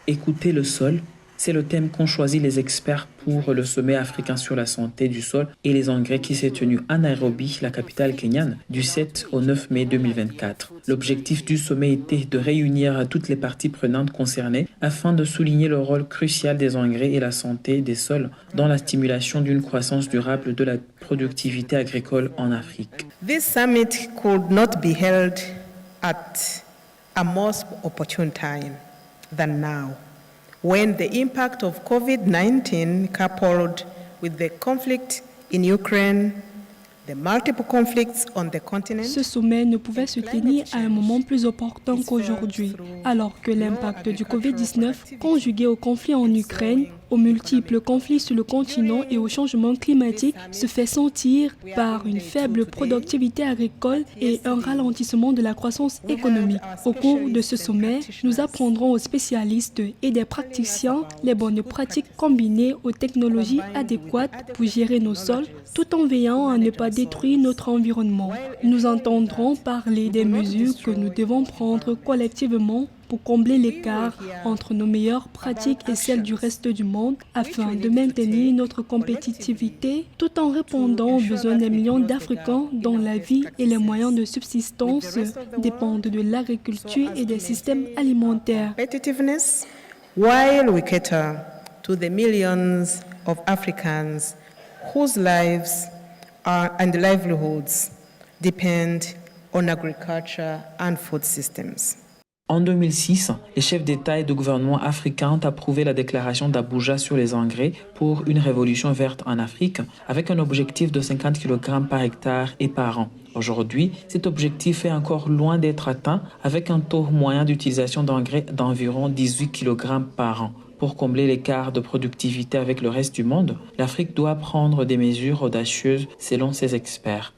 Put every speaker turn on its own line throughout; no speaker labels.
Écouter le sol, c'est le thème qu'ont choisi les experts pour le sommet africain sur la santé du sol et les engrais qui s'est tenu à Nairobi, la capitale kenyane, du 7 au 9 mai 2024. L'objectif du sommet était de réunir toutes les parties prenantes concernées afin de souligner le rôle crucial des engrais et la santé des sols dans la stimulation d'une croissance durable de la productivité agricole en Afrique.
This summit could not be held at a more opportune time than now, when the impact of COVID-19 coupled with the conflict in Ukraine, the multiple conflicts on the continent.
Ce sommet ne pouvait se tenir à un moment plus opportun qu'aujourd'hui, alors que l'impact du Covid-19, conjugué au conflit en Ukraine, aux multiples conflits sur le continent et au changement climatique, se fait sentir par une faible productivité agricole et un ralentissement de la croissance économique. Au cours de ce sommet, nous apprendrons aux spécialistes et des praticiens les bonnes pratiques combinées aux technologies adéquates pour gérer nos sols, tout en veillant à ne pas détruire notre environnement. Nous entendrons parler des mesures que nous devons prendre collectivement pour combler l'écart entre nos meilleures pratiques et celles du reste du monde afin de maintenir notre compétitivité tout en répondant aux besoins des millions d'Africains dont la vie et les moyens de subsistance dépendent de l'agriculture et des systèmes alimentaires.
While we cater to the millions of Africans whose lives and livelihoods depend on agriculture and food systems.
En 2006, les chefs d'État et de gouvernement africains ont approuvé la déclaration d'Abuja sur les engrais pour une révolution verte en Afrique, avec un objectif de 50 kg par hectare et par an. Aujourd'hui, cet objectif est encore loin d'être atteint, avec un taux moyen d'utilisation d'engrais d'environ 18 kg par an. Pour combler l'écart de productivité avec le reste du monde, l'Afrique doit prendre des mesures audacieuses selon ses experts.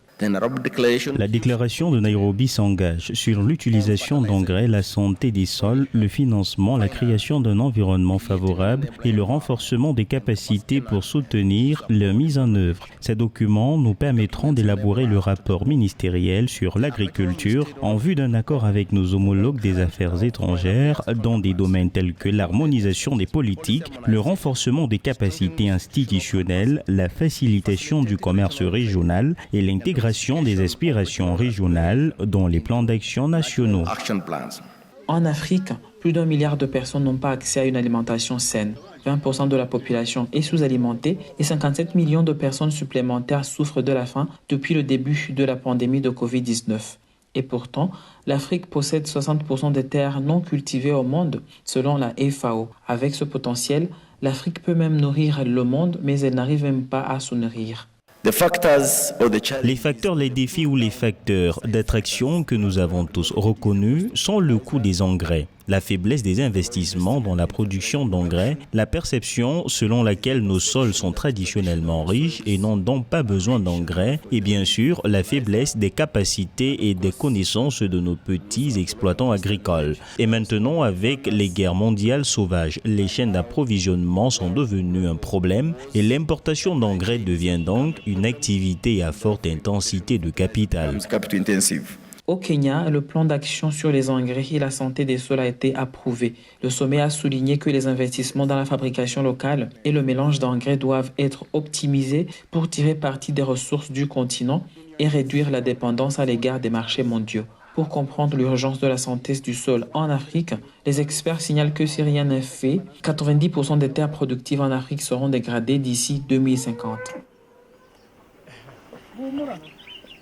La déclaration de Nairobi s'engage sur l'utilisation d'engrais, la santé des sols, le financement, la création d'un environnement favorable et le renforcement des capacités pour soutenir leur mise en œuvre. Ces documents nous permettront d'élaborer le rapport ministériel sur l'agriculture en vue d'un accord avec nos homologues des affaires étrangères dans des domaines tels que l'harmonisation des politiques, le renforcement des capacités institutionnelles, la facilitation du commerce régional et l'intégration des aspirations régionales dans les plans d'action nationaux.
En Afrique, plus d'1 milliard de personnes n'ont pas accès à une alimentation saine. 20% de la population est sous-alimentée et 57 millions de personnes supplémentaires souffrent de la faim depuis le début de la pandémie de Covid-19. Et pourtant, l'Afrique possède 60% des terres non cultivées au monde, selon la FAO. Avec ce potentiel, l'Afrique peut même nourrir le monde, mais elle n'arrive même pas à se nourrir.
Les facteurs, les défis ou les facteurs d'attraction que nous avons tous reconnus sont le coût des engrais, la faiblesse des investissements dans la production d'engrais, la perception selon laquelle nos sols sont traditionnellement riches et n'ont donc pas besoin d'engrais, et bien sûr la faiblesse des capacités et des connaissances de nos petits exploitants agricoles. Et maintenant, avec les guerres mondiales sauvages, les chaînes d'approvisionnement sont devenues un problème et l'importation d'engrais devient donc une activité à forte intensité de capital.
Au Kenya, le plan d'action sur les engrais et la santé des sols a été approuvé. Le sommet a souligné que les investissements dans la fabrication locale et le mélange d'engrais doivent être optimisés pour tirer parti des ressources du continent et réduire la dépendance à l'égard des marchés mondiaux. Pour comprendre l'urgence de la santé du sol en Afrique, les experts signalent que si rien n'est fait, 90% des terres productives en Afrique seront dégradées d'ici 2050.